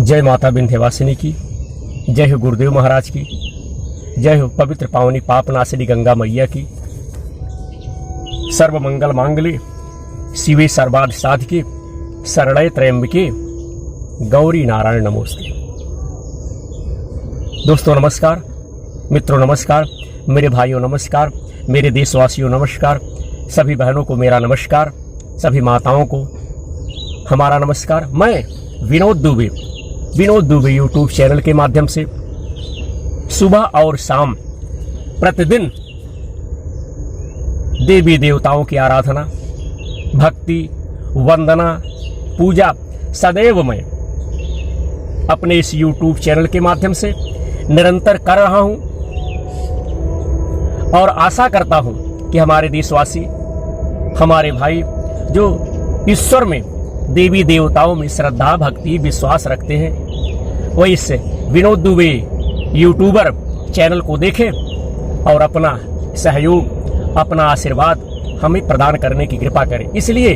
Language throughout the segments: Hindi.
जय माता विंध्यवासिनी की, जय हो गुरुदेव महाराज की, जय हो पवित्र पावनी पापनाशिनी गंगा मैया की। सर्व मंगल मांगल्ये शिवे सर्वार्थ साधिके शरण्ये त्र्यंबके गौरी नारायण नमोस्ते। दोस्तों नमस्कार, मित्रों नमस्कार, मेरे भाइयों नमस्कार, मेरे देशवासियों नमस्कार, सभी बहनों को मेरा नमस्कार, सभी माताओं को हमारा नमस्कार। मैं विनोद दुबे यूट्यूब चैनल के माध्यम से सुबह और शाम प्रतिदिन देवी देवताओं की आराधना, भक्ति, वंदना, पूजा सदैव मैं अपने इस यूट्यूब चैनल के माध्यम से निरंतर कर रहा हूं और आशा करता हूं कि हमारे देशवासी, हमारे भाई जो ईश्वर में, देवी देवताओं में श्रद्धा, भक्ति, विश्वास रखते हैं, वो इस विनोद दुबे यूट्यूबर चैनल को देखें और अपना सहयोग, अपना आशीर्वाद हमें प्रदान करने की कृपा करें। इसलिए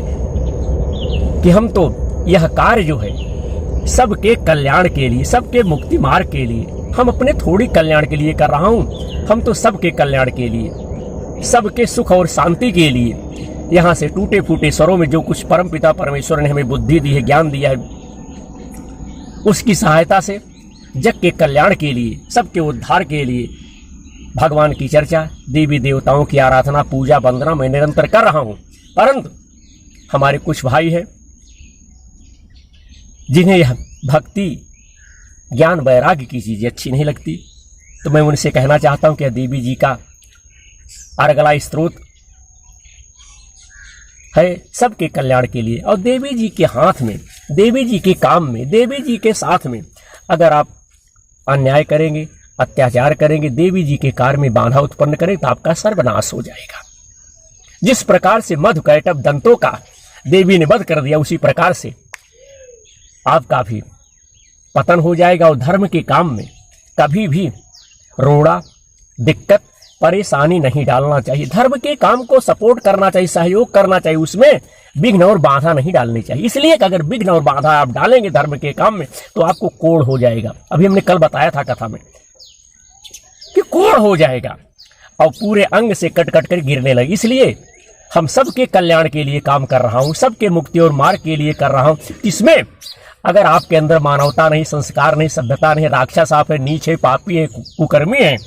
कि हम तो यह कार्य जो है सबके कल्याण के लिए, सबके मुक्ति मार्ग के लिए, हम अपने थोड़ी कल्याण के लिए कर रहा हूं, हम तो सबके कल्याण के लिए, सबके सुख और शांति के लिए यहाँ से टूटे फूटे स्वरों में जो कुछ परमपिता परमेश्वर ने हमें बुद्धि दी है, ज्ञान दिया है, उसकी सहायता से जग के कल्याण के लिए, सबके उद्धार के लिए भगवान की चर्चा, देवी देवताओं की आराधना, पूजा, वंदना मैं निरंतर कर रहा हूं। परंतु हमारे कुछ भाई हैं जिन्हें यह भक्ति, ज्ञान, वैराग्य की चीजें अच्छी नहीं लगती, तो मैं उनसे कहना चाहता हूं कि देवी जी का अर्गला स्त्रोत है सबके कल्याण के लिए, और देवी जी के हाथ में, देवी जी के काम में, देवी जी के साथ में अगर आप अन्याय करेंगे, अत्याचार करेंगे, देवी जी के कार्य में बाधा उत्पन्न करें तो आपका सर्वनाश हो जाएगा। जिस प्रकार से मधुकैटभ दंतों का देवी ने वध कर दिया, उसी प्रकार से आपका भी पतन हो जाएगा। और धर्म के काम में कभी भी रोड़ा, दिक्कत, परेशानी नहीं डालना चाहिए। धर्म के काम को सपोर्ट करना चाहिए, सहयोग करना चाहिए, उसमें विघ्न और बाधा नहीं डालनी चाहिए। इसलिए कि अगर विघ्न और बाधा आप डालेंगे धर्म के काम में तो आपको कोढ़ हो जाएगा। अभी हमने कल बताया था कथा में कि कोढ़ हो जाएगा और पूरे अंग से कट कट कर गिरने लगे। इसलिए हम सबके कल्याण के लिए काम कर रहा हूं, सबके मुक्ति और मार्ग के लिए कर रहा हूं। इसमें अगर आपके अंदर मानवता नहीं, संस्कार नहीं, सभ्यता नहीं, राक्षस आप है, नीच है, पापी है, कुकर्मी है,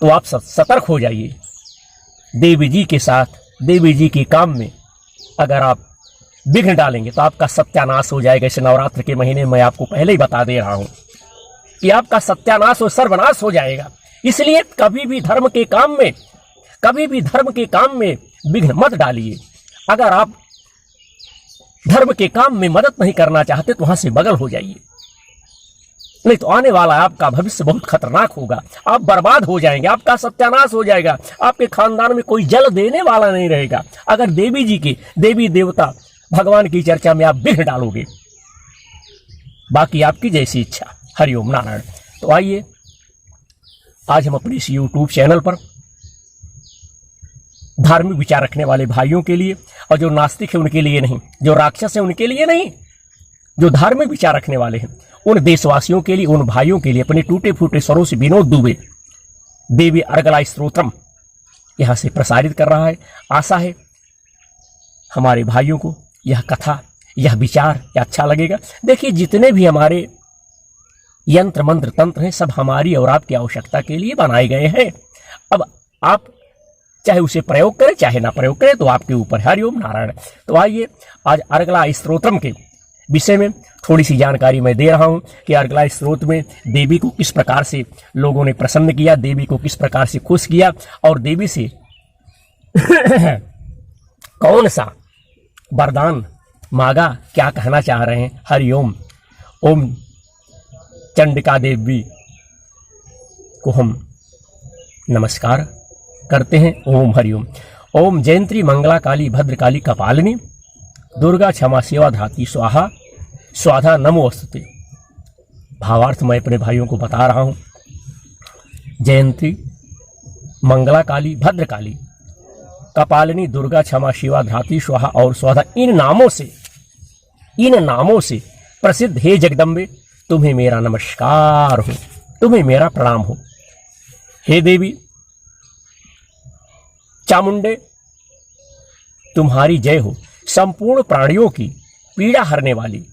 तो आप सतर्क हो जाइए। देवी जी के साथ, देवी जी के काम में अगर आप विघ्न डालेंगे तो आपका सत्यानाश हो जाएगा। इस नवरात्र के महीने में आपको पहले ही बता दे रहा हूं कि आपका सत्यानाश और सर्वनाश हो जाएगा। इसलिए कभी भी धर्म के काम में, कभी भी धर्म के काम में विघ्न मत डालिए। अगर आप धर्म के काम में मदद नहीं करना चाहते तो वहां से बगल हो जाइए, नहीं तो आने वाला आपका भविष्य बहुत खतरनाक होगा। आप बर्बाद हो जाएंगे, आपका सत्यानाश हो जाएगा, आपके खानदान में कोई जल देने वाला नहीं रहेगा अगर देवी जी की, देवी देवता, भगवान की चर्चा में आप विघ्न डालोगे। बाकी आपकी जैसी इच्छा। हरिओम नारायण। तो आइए आज हम अपने इस यूट्यूब चैनल पर धार्मिक विचार रखने वाले भाइयों के लिए, और जो नास्तिक है उनके लिए नहीं, जो राक्षस है उनके लिए नहीं, जो धार्मिक विचार रखने वाले हैं उन देशवासियों के लिए, उन भाइयों के लिए अपने टूटे फूटे स्वरों से विनोद दुबे देवी अर्गला स्तोत्रम यहां से प्रसारित कर रहा है। आशा है हमारे भाइयों को यह कथा, यह विचार अच्छा लगेगा। देखिए, जितने भी हमारे यंत्र मंत्र तंत्र हैं सब हमारी और आपकी आवश्यकता के लिए बनाए गए हैं। अब आप चाहे उसे प्रयोग करें चाहे ना प्रयोग करें तो आपके ऊपर। हरिओम नारायण। तो आइए आज अर्गला स्तोत्रम के विषय में थोड़ी सी जानकारी मैं दे रहा हूं कि अर्गला स्त्रोत में देवी को किस प्रकार से लोगों ने प्रसन्न किया, देवी को किस प्रकार से खुश किया, और देवी से कौन सा वरदान मांगा, क्या कहना चाह रहे हैं। हरिओम। ओम चंडिका देवी को हम नमस्कार करते हैं। ओम हरिओम। ओम जयंत्री मंगला काली भद्रकाली कपालिनी दुर्गा क्षमा सेवा धाती स्वाहा स्वाधा नमोस्तुते। भावार्थ मैं अपने भाइयों को बता रहा हूं। जयंती, मंगला काली, भद्रकाली, कपालिनी, दुर्गा क्षमा शिवा धाती स्वाहा और स्वाधा, इन नामों से प्रसिद्ध हे जगदम्बे तुम्हें मेरा नमस्कार हो, तुम्हें मेरा प्रणाम हो। हे देवी चामुंडे, तुम्हारी जय हो। संपूर्ण प्राणियों की पीड़ा हरने वाली,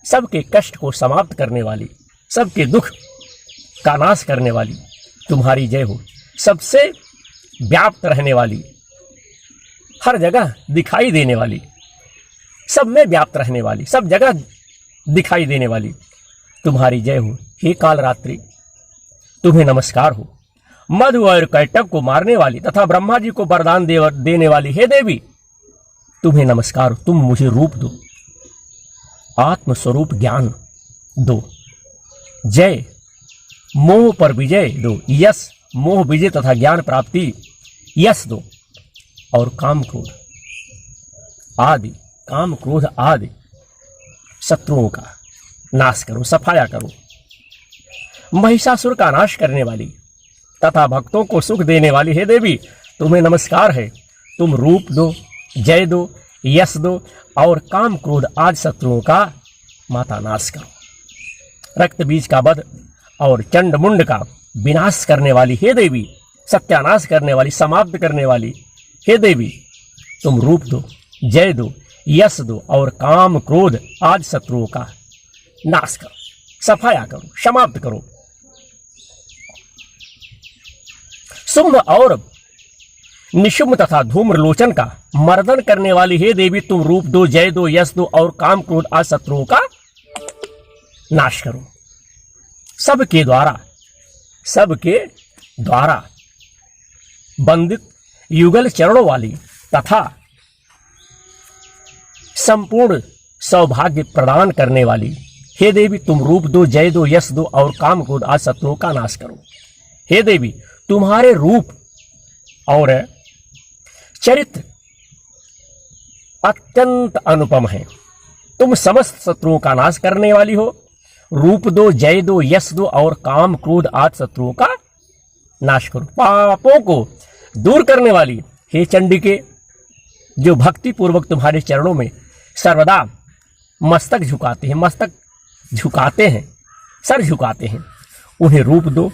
सबके कष्ट को समाप्त करने वाली, सबके दुख का नाश करने वाली तुम्हारी जय हो। सबसे व्याप्त रहने वाली, हर जगह दिखाई देने वाली, सब में व्याप्त रहने वाली, सब जगह दिखाई देने वाली तुम्हारी जय हो। हे कालरात्रि, तुम्हें नमस्कार हो। मधु और कैटभ को मारने वाली तथा ब्रह्मा जी को वरदान देने वाली हे देवी, तुम्हें नमस्कार हो। तुम मुझे रूप दो, आत्मस्वरूप ज्ञान दो, जय मोह पर विजय दो, यश मोह विजय तथा ज्ञान प्राप्ति यश दो, और काम क्रोध आदि शत्रुओं का नाश करो, सफाया करो। महिषासुर का नाश करने वाली तथा भक्तों को सुख देने वाली हे देवी, तुम्हें नमस्कार है। तुम रूप दो, जय दो, यश दो, और काम क्रोध आदि शत्रुओं का माता नाश करो। रक्त बीज का वध और चंड मुंड का विनाश करने वाली हे देवी, सत्यानाश करने वाली, समाप्त करने वाली हे देवी, तुम रूप दो, जय दो, यश दो, और काम क्रोध आदि शत्रुओं का नाश करो, सफाया करो, समाप्त करो। शुंभ और निशुंभ तथा धूम्रलोचन का मर्दन करने वाली हे देवी, तुम रूप दो, जय दो, यश दो, और काम क्रोध आदि शत्रुओं का नाश करो। सबके द्वारा बंदित युगल चरणों वाली तथा संपूर्ण सौभाग्य प्रदान करने वाली हे देवी, तुम रूप दो, जय दो, यश दो, और काम क्रोध आदि शत्रुओं का नाश करो। हे देवी, तुम्हारे रूप और चरित्र अत्यंत अनुपम है। तुम समस्त शत्रुओं का नाश करने वाली हो। रूप दो, जय दो, यश दो, और काम क्रोध आदि शत्रुओं का नाश करो। पापों को दूर करने वाली हे चंडिके, जो भक्ति पूर्वक तुम्हारे चरणों में सर्वदा मस्तक झुकाते हैं, सर झुकाते हैं, उन्हें रूप दो,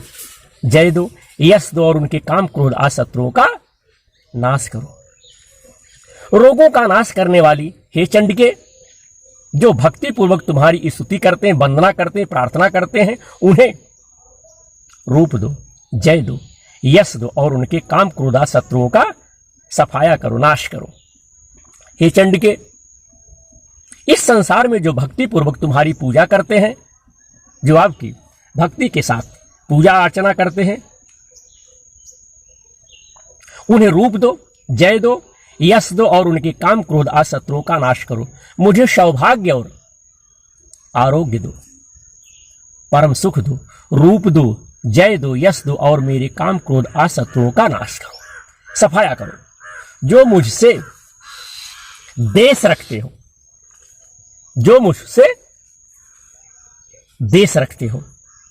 जय दो, यश दो, और उनके काम क्रोध आदि शत्रुओं का नाश करो। रोगों का नाश करने वाली हे चंडिके, जो भक्ति पूर्वक तुम्हारी स्तुति करते हैं, वंदना करते हैं, प्रार्थना करते हैं, उन्हें रूप दो, जय दो, यश दो, और उनके काम क्रोध आदि शत्रुओं का सफाया करो, नाश करो। हे चंडिके, इस संसार में जो भक्ति पूर्वक तुम्हारी पूजा करते हैं, जो आपकी भक्ति के साथ पूजा अर्चना करते हैं, उन्हें रूप दो, जय दो, यश दो, और उनके काम क्रोध आदि शत्रुओं का नाश करो। मुझे सौभाग्य और आरोग्य दो, परम सुख दो, रूप दो, जय दो, यश दो, और मेरे काम क्रोध आदि शत्रुओं का नाश करो, सफाया करो। जो मुझसे देश रखते हो, जो मुझसे देश रखते हो,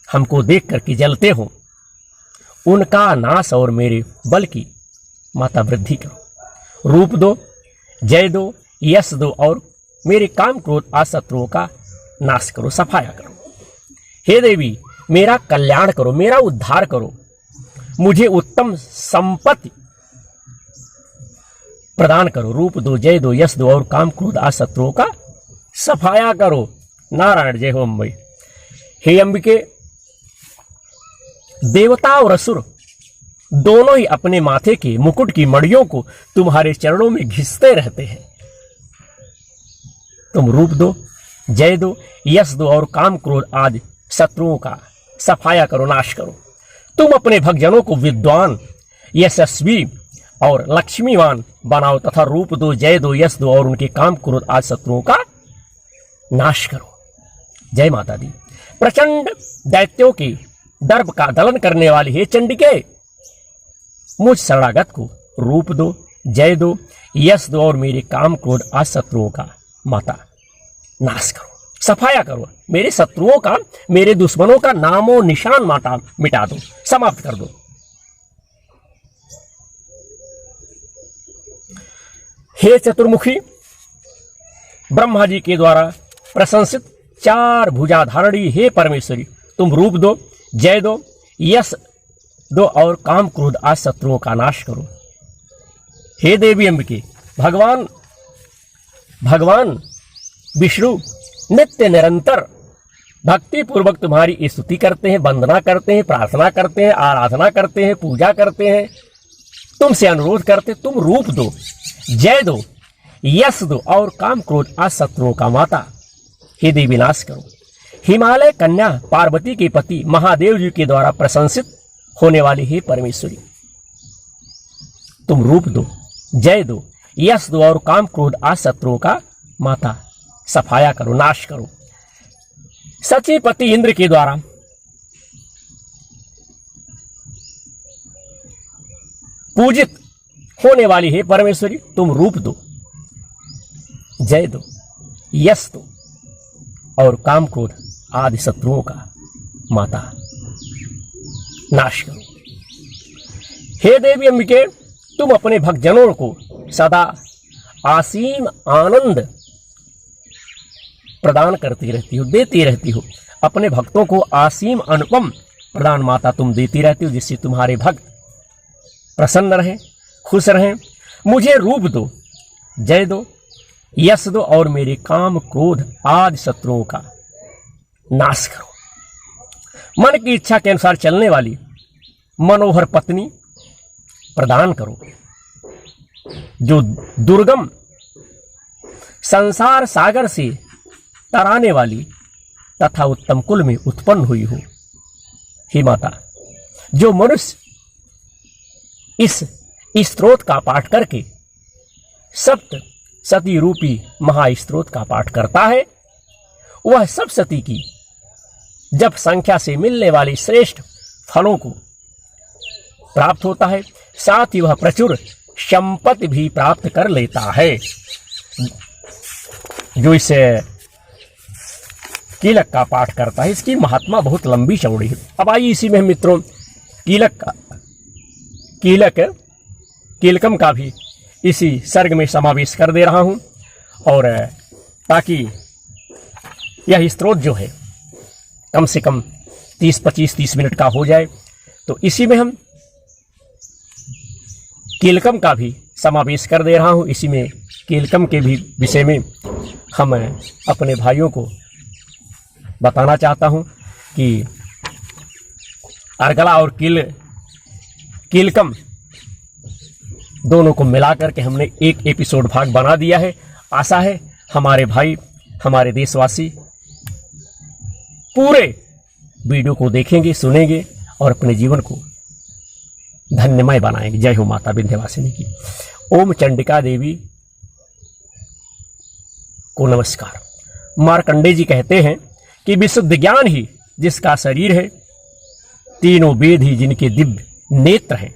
हमको देख करके जलते हो, उनका नाश और मेरे बल की माता वृद्धि करो। रूप दो, जय दो, यश दो, और मेरे काम क्रोध आदि शत्रुओं का नाश करो, सफाया करो। हे देवी, मेरा कल्याण करो, मेरा उद्धार करो, मुझे उत्तम संपत्ति प्रदान करो। रूप दो, जय दो, यश दो, और काम क्रोध आदि शत्रुओं का सफाया करो। नारायण जय हो अम्बे। हे अंबिके, देवता और असुर दोनों ही अपने माथे के मुकुट की मड़ियों को तुम्हारे चरणों में घिसते रहते हैं। तुम रूप दो, जय दो, यश दो, और काम क्रोध आदि शत्रुओं का सफाया करो, नाश करो। तुम अपने भक्तजनों को विद्वान, यशस्वी और लक्ष्मीवान बनाओ तथा रूप दो, जय दो, यश दो, और उनके काम क्रोध आदि शत्रुओं का नाश करो। जय माता दी। प्रचंड दैत्यों के दर्प का दलन करने वाली हे चंडिके, मुझ शरणागत को रूप दो, जय दो, यश दो, और मेरे काम क्रोध आदि शत्रुओं का माता नाश करो, सफाया करो। मेरे शत्रुओं का, मेरे दुश्मनों का नामो निशान मिटा दो, समाप्त कर दो। हे चतुर्मुखी, ब्रह्मा जी के द्वारा प्रशंसित चार भुजाधारणी हे परमेश्वरी, तुम रूप दो, जय दो, यश दो और काम क्रोध आज शत्रुओं का नाश करो। हे देवी अंबिके, भगवान विष्णु नित्य निरंतर भक्ति पूर्वक तुम्हारी स्तुति करते हैं, वंदना करते हैं, प्रार्थना करते हैं, आराधना करते हैं, पूजा करते हैं, तुमसे अनुरोध करते, तुम रूप दो, जय दो, यश दो और काम क्रोध आज शत्रुओं का माता हे देवी नाश करो। हिमालय कन्या पार्वती के पति महादेव जी के द्वारा प्रशंसित होने वाली हे परमेश्वरी, तुम रूप दो, जय दो, यश दो और काम क्रोध आज शत्रुओं का माता सफाया करो, नाश करो। सचिपति इंद्र के द्वारा पूजित होने वाली हे परमेश्वरी, तुम रूप दो, जय दो, यश दो और काम क्रोध आदि शत्रुओं का माता नाश करो। हे देवी अंबिके, तुम अपने भक्तजनों को सदा असीम आनंद प्रदान करती रहती हो, देती रहती हो। अपने भक्तों को असीम अनुपम प्रदान माता तुम देती रहती हो, जिससे तुम्हारे भक्त प्रसन्न रहें, खुश रहें। मुझे रूप दो, जय दो, यश दो और मेरे काम क्रोध आदि शत्रुओं का नाश करो। मन की इच्छा के अनुसार चलने वाली मनोहर पत्नी प्रदान करो, जो दुर्गम संसार सागर से तराने वाली तथा उत्तम कुल में उत्पन्न हुई हो। हे माता, जो मनुष्य इस स्तोत्र का पाठ करके सप्त सती रूपी महास्तोत्र का पाठ करता है, वह सब सती की जब संख्या से मिलने वाली श्रेष्ठ फलों को प्राप्त होता है, साथ ही वह प्रचुर संपत्ति भी प्राप्त कर लेता है। जो इस कीलक का पाठ करता है, इसकी महात्मा बहुत लंबी चौड़ी है। अब आइए इसी में मित्रों कीलकम का भी इसी सर्ग में समावेश कर दे रहा हूं, और ताकि यह स्तोत्र जो है कम से कम 30 मिनट का हो जाए, तो इसी में हम कीलकम का भी समावेश कर दे रहा हूं। इसी में कीलकम के भी विषय में हम अपने भाइयों को बताना चाहता हूं कि अर्गला और कीलकम दोनों को मिलाकर के हमने एक एपिसोड भाग बना दिया है। आशा है हमारे भाई, हमारे देशवासी पूरे वीडियो को देखेंगे, सुनेंगे और अपने जीवन को धन्यमय बनाएंगे। जय हो माता विंध्यवासिनी की। ओम चंडिका देवी को नमस्कार। मार्कंडेय जी कहते हैं कि विशुद्ध ज्ञान ही जिसका शरीर है, तीनों वेद ही जिनके दिव्य नेत्र हैं,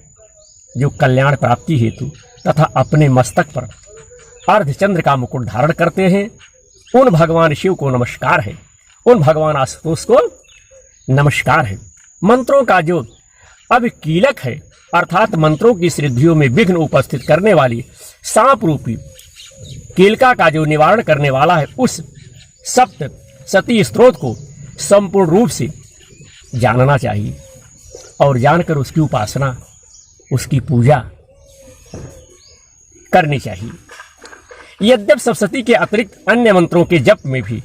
जो कल्याण प्राप्ति हेतु तथा अपने मस्तक पर अर्धचंद्र का मुकुट धारण करते हैं, उन भगवान शिव को नमस्कार है, उन भगवान आशुतोष को नमस्कार है। मंत्रों का जो अब कीलक है, अर्थात मंत्रों की सिद्धियों में विघ्न उपस्थित करने वाली सांप रूपी कीलका का जो निवारण करने वाला है, उस सप्त सती स्तोत्र को संपूर्ण रूप से जानना चाहिए और जानकर उसकी उपासना, उसकी पूजा करनी चाहिए। यद्यप सप्तशती के अतिरिक्त अन्य मंत्रों के जप में भी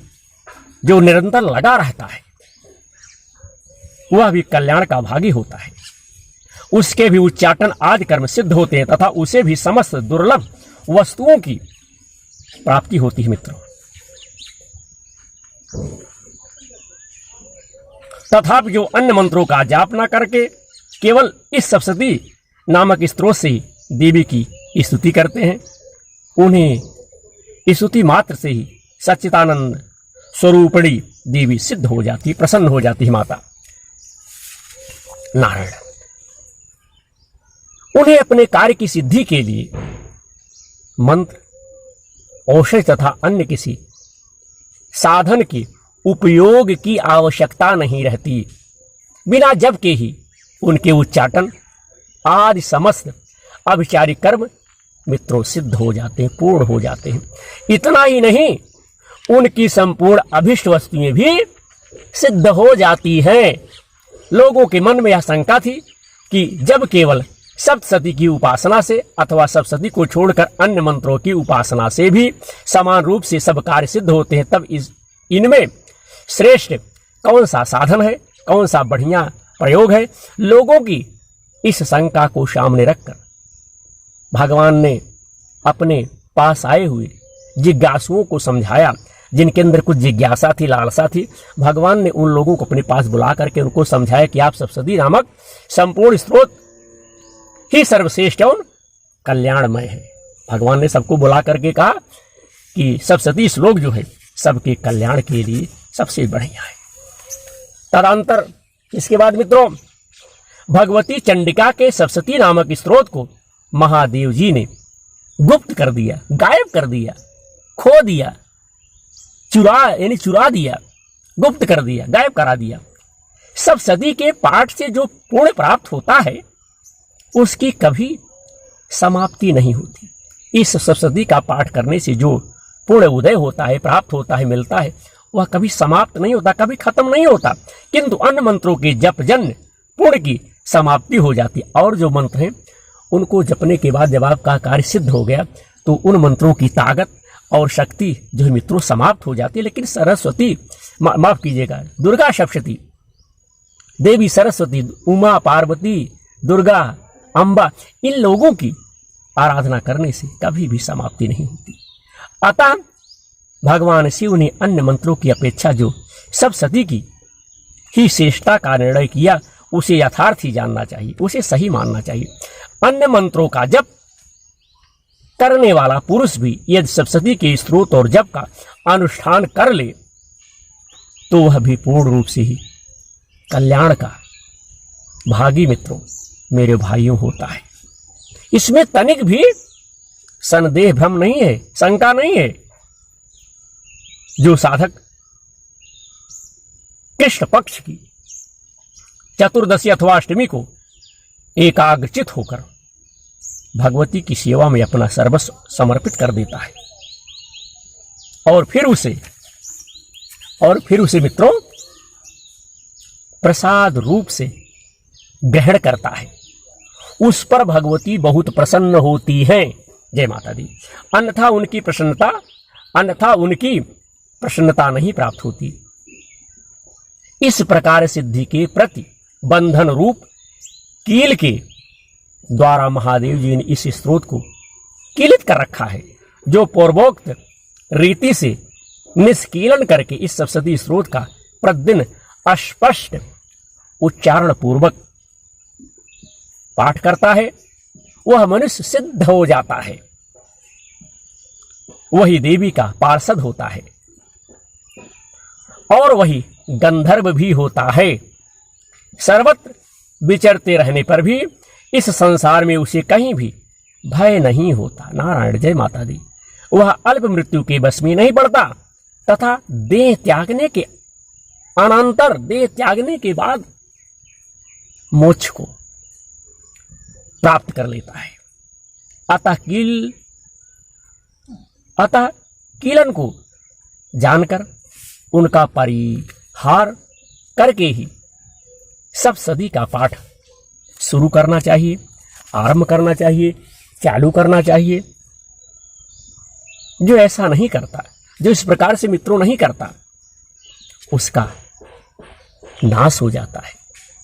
जो निरंतर लगा रहता है, वह भी कल्याण का भागी होता है। उसके भी उच्चाटन आदि कर्म सिद्ध होते हैं तथा उसे भी समस्त दुर्लभ वस्तुओं की प्राप्ति होती है। मित्रों, तथापि जो अन्य मंत्रों का जाप न करके केवल इस सप्तशती नामक स्तोत्र से देवी की स्तुति करते हैं, उन्हें स्तुति मात्र से ही सच्चिदानंद स्वरूपिणी देवी सिद्ध हो जाती, प्रसन्न हो जाती है माता नारायण। उन्हें अपने कार्य की सिद्धि के लिए मंत्र, औषधि तथा अन्य किसी साधन के उपयोग की आवश्यकता नहीं रहती। बिना जप के ही उनके उच्चाटन आदि समस्त अभिचारिक कर्म मित्रों सिद्ध हो जाते हैं, पूर्ण हो जाते हैं। इतना ही नहीं, उनकी संपूर्ण अभिष्ट वस्तुएं भी सिद्ध हो जाती हैं। लोगों के मन में यह शंका थी कि जब केवल सप्तशती की उपासना से अथवा सप्तशती को छोड़कर अन्य मंत्रों की उपासना से भी समान रूप से सब कार्य सिद्ध होते हैं, तब इनमें श्रेष्ठ कौन सा साधन है, कौन सा बढ़िया प्रयोग है। लोगों की इस शंका को सामने रखकर भगवान ने अपने पास आए हुए जिज्ञासुओं को समझाया, जिनके अंदर कुछ जिज्ञासा थी, लालसा थी। भगवान ने उन लोगों को अपने पास बुला करके उनको समझाया कि आप सप्तशती नामक संपूर्ण स्रोत ही सर्वश्रेष्ठ और कल्याणमय है। भगवान ने सबको बुला करके कहा कि सप्तशती श्लोक जो है सबके कल्याण के लिए सबसे बढ़िया है। तदंतर इसके बाद मित्रों, भगवती चंडिका के सप्तशती नामक स्रोत को महादेव जी ने गुप्त कर दिया, गायब कर दिया, खो दिया, चुरा दिया, गुप्त कर दिया, गायब करा दिया। सप्तशती के पाठ से जो पुण्य प्राप्त होता है उसकी कभी समाप्ति नहीं होती। इस सप्तशती का पाठ करने से जो पुण्य उदय होता है, प्राप्त होता है, मिलता है, वह कभी समाप्त नहीं होता, कभी खत्म नहीं होता। किंतु अन्य मंत्रों के जप जन्य पुण्य की समाप्ति हो जाती। और जो मंत्र हैं उनको जपने के बाद जब आपका कार्य सिद्ध हो गया तो उन मंत्रों की ताकत और शक्ति जो है मित्रों समाप्त हो जाती है। लेकिन सरस्वती, माफ कीजिएगा, दुर्गा सप्तशती, देवी सरस्वती, उमा, पार्वती, दुर्गा, अंबा, इन लोगों की आराधना करने से कभी भी समाप्ति नहीं होती। अतः भगवान शिव ने अन्य मंत्रों की अपेक्षा जो सप्तशती की ही श्रेष्ठता का निर्णय किया, उसे यथार्थ ही जानना चाहिए, उसे सही मानना चाहिए। अन्य मंत्रों का जप करने वाला पुरुष भी यदि सप्तशती के स्रोत और जप का अनुष्ठान कर ले तो वह भी पूर्ण रूप से ही कल्याण का भागी मित्रों, मेरे भाइयों, होता है। इसमें तनिक भी संदेह भ्रम नहीं है, शंका नहीं है। जो साधक कृष्ण पक्ष की चतुर्दशी अथवा अष्टमी को एकाग्रचित होकर भगवती की सेवा में अपना सर्वस्व समर्पित कर देता है और फिर उसे मित्रों प्रसाद रूप से ग्रहण करता है, उस पर भगवती बहुत प्रसन्न होती हैं। जय माता दी। अन्यथा उनकी प्रसन्नता नहीं प्राप्त होती। इस प्रकार सिद्धि के प्रति बंधन रूप कील के द्वारा महादेव जी ने इस स्रोत को कीलित कर रखा है, जो पूर्वोक्त रीति से निष्कीलन करके इस सप्तशती स्रोत का प्रतिदिन अस्पष्ट उच्चारण पूर्वक पाठ करता है, वह मनुष्य सिद्ध हो जाता है, वही देवी का पार्षद होता है और वही गंधर्व भी होता है। सर्वत्र विचरते रहने पर भी इस संसार में उसे कहीं भी भय नहीं होता। नारायण, जय माता दी। वह अल्प मृत्यु के बस में नहीं पड़ता तथा देह त्यागने के अनंतर, देह त्यागने के बाद मोक्ष को प्राप्त कर लेता है। अतः कीलन को जानकर उनका परिहार करके ही सप्तशती का पाठ शुरू करना चाहिए, आरंभ करना चाहिए, चालू करना चाहिए। जो ऐसा नहीं करता, जो इस प्रकार से मित्रों नहीं करता, उसका नाश हो जाता है,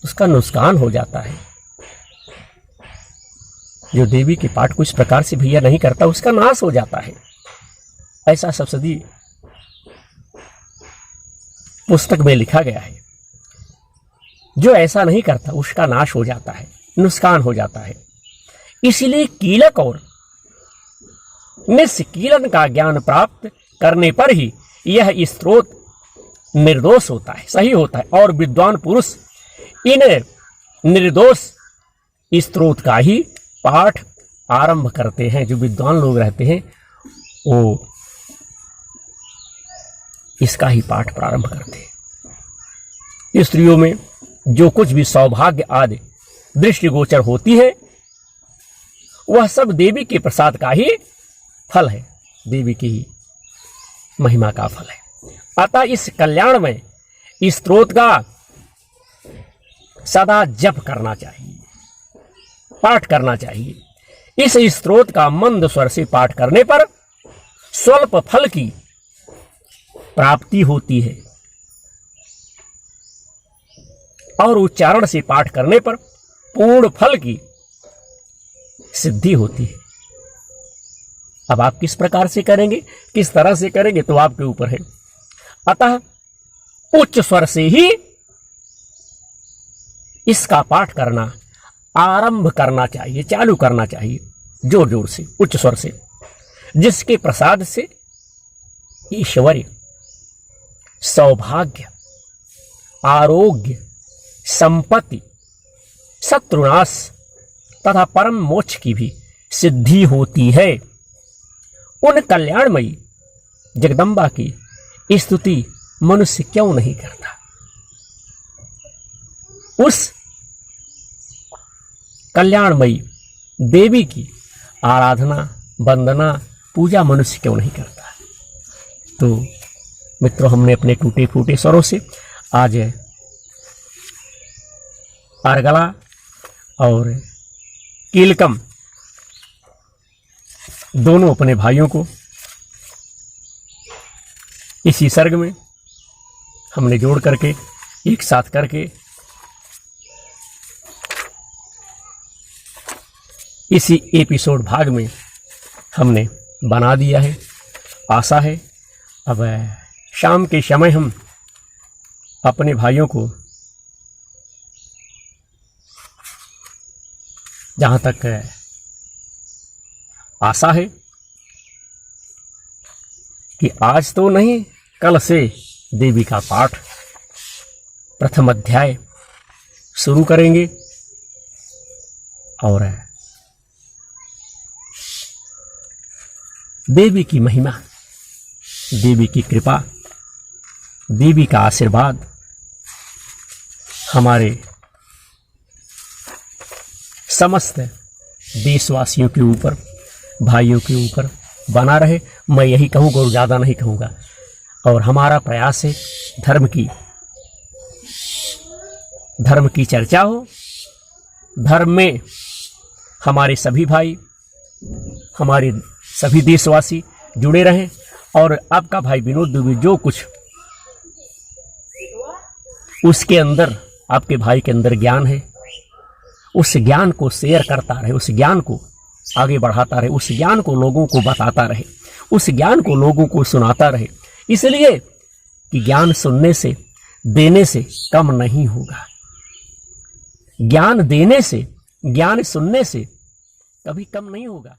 उसका नुकसान हो जाता है। जो देवी के पाठ को इस प्रकार से भैया नहीं करता, उसका नाश हो जाता है। ऐसा सप्तशती पुस्तक में लिखा गया है। जो ऐसा नहीं करता उसका नाश हो जाता है, नुकसान हो जाता है। इसलिए कीलक और निष्कीलन का ज्ञान प्राप्त करने पर ही यह स्रोत निर्दोष होता है, सही होता है। और विद्वान पुरुष इन निर्दोष स्रोत का ही पाठ आरंभ करते हैं। जो विद्वान लोग रहते हैं वो इसका ही पाठ प्रारंभ करते हैं। स्त्रियों में जो कुछ भी सौभाग्य आदि दृष्टिगोचर होती है वह सब देवी के प्रसाद का ही फल है, देवी की ही महिमा का फल है। अतः इस कल्याण में इस स्तोत्र का सदा जप करना चाहिए, पाठ करना चाहिए। इस स्तोत्र का मंद स्वर से पाठ करने पर स्वल्प फल की प्राप्ति होती है और उच्चारण से पाठ करने पर पूर्ण फल की सिद्धि होती है। अब आप किस प्रकार से करेंगे, किस तरह से करेंगे, तो आपके ऊपर है। अतः उच्च स्वर से ही इसका पाठ करना आरंभ करना चाहिए, चालू करना चाहिए, जोर जोर से, उच्च स्वर से, जिसके प्रसाद से ऐश्वर्य, सौभाग्य, आरोग्य, संपत्ति, शत्रुनाश तथा परम मोक्ष की भी सिद्धि होती है। उन कल्याणमयी जगदम्बा की स्तुति मनुष्य क्यों नहीं करता? उस कल्याणमयी देवी की आराधना, वंदना, पूजा मनुष्य क्यों नहीं करता? तो मित्रों, हमने अपने टूटे फूटे स्वरों से आज अर्गला और कीलकम दोनों अपने भाइयों को इसी सर्ग में हमने जोड़ करके एक साथ करके इसी एपिसोड भाग में हमने बना दिया है। आशा है अब शाम के समय हम अपने भाइयों को, जहाँ तक आशा है कि आज तो नहीं, कल से देवी का पाठ प्रथम अध्याय शुरू करेंगे और देवी की महिमा, देवी की कृपा, देवी का आशीर्वाद हमारे समस्त देशवासियों के ऊपर, भाइयों के ऊपर बना रहे। मैं यही कहूँगा और ज़्यादा नहीं कहूँगा। और हमारा प्रयास है धर्म की चर्चा हो, धर्म में हमारे सभी भाई, हमारे सभी देशवासी जुड़े रहें। और आपका भाई विनोद दुबे जो कुछ उसके अंदर, आपके भाई के अंदर ज्ञान है, उस ज्ञान को शेयर करता रहे, उस ज्ञान को आगे बढ़ाता रहे, उस ज्ञान को लोगों को बताता रहे, उस ज्ञान को लोगों को सुनाता रहे। इसलिए कि ज्ञान सुनने से, देने से कम नहीं होगा। ज्ञान देने से, ज्ञान सुनने से कभी कम नहीं होगा।